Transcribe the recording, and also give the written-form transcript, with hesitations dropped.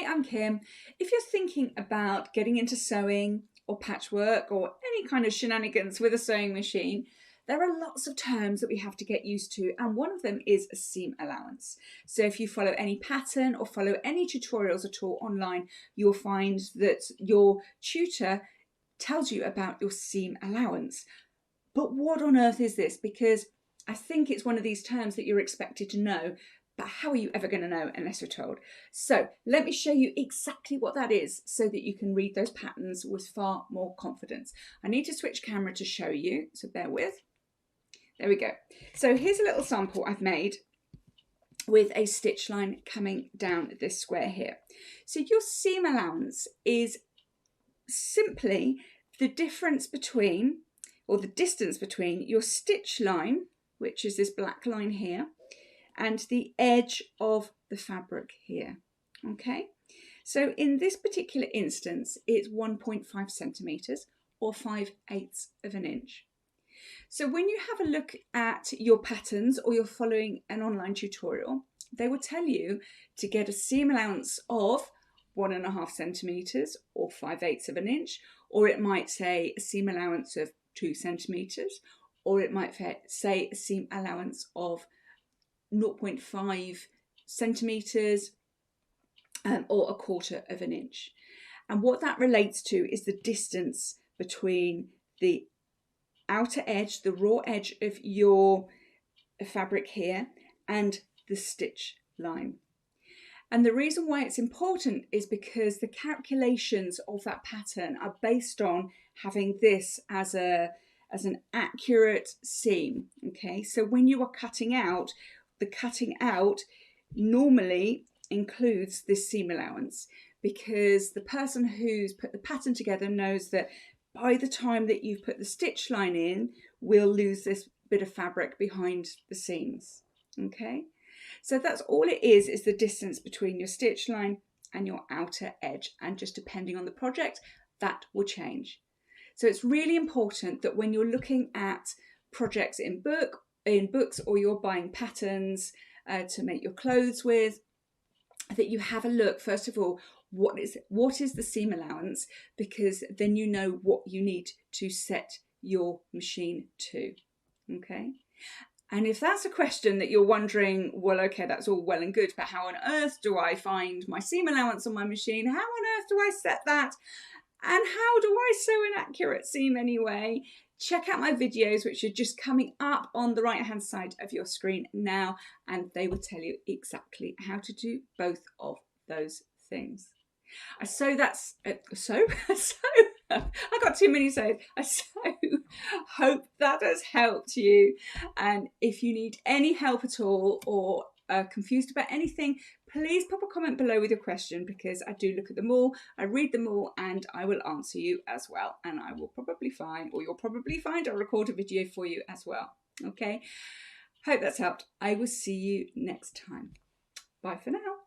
Hi, I'm Kim. If you're thinking about getting into sewing or patchwork or any kind of shenanigans with a sewing machine, there are lots of terms that we have to get used to, and one of them is a seam allowance. So if you follow any pattern or follow any tutorials at all online, you'll find that your tutor tells you about your seam allowance. But what on earth is this? Because I think it's one of these terms that you're expected to know, but how are you ever going to know unless you're told? So let me show you exactly what that is so that you can read those patterns with far more confidence. I need to switch camera to show you, so bear with. There we go. So here's a little sample I've made with a stitch line coming down this square here. So your seam allowance is simply the difference between, or the distance between your stitch line, which is this black line here, and the edge of the fabric here. Okay, so in this particular instance, it's 1.5 centimeters or 5/8 of an inch. So when you have a look at your patterns or you're following an online tutorial, they will tell you to get a seam allowance of 1.5 centimeters or 5/8 of an inch, or it might say a seam allowance of 2 centimeters, or it might say a seam allowance of 0.5 centimeters or 1/4 of an inch. And what that relates to is the distance between the outer edge, the raw edge of your fabric here, and the stitch line. And the reason why it's important is because the calculations of that pattern are based on having this as an accurate seam. Okay, so when you are cutting out, the cutting out normally includes this seam allowance, because the person who's put the pattern together knows that by the time that you've put the stitch line in, we'll lose this bit of fabric behind the seams. Okay, so that's all it is the distance between your stitch line and your outer edge, and just depending on the project, that will change. So it's really important that when you're looking at projects in books, or you're buying patterns to make your clothes with, that you have a look, first of all, what is the seam allowance, because then you know what you need to set your machine to. Okay, and if that's a question that you're wondering, well, okay, that's all well and good, but how on earth do I find my seam allowance on my machine? How on earth do I set that? And how do I sew an accurate seam anyway? Check out my videos, which are just coming up on the right hand side of your screen now, and they will tell you exactly how to do both of those things. I got too many so's. I so hope that has helped you. And if you need any help at all, or are confused about anything, please pop a comment below with your question, because I do look at them all, I read them all, and I will answer you as well. And I will probably find, or you'll probably find, I'll record a video for you as well. Okay, hope that's helped. I will see you next time. Bye for now.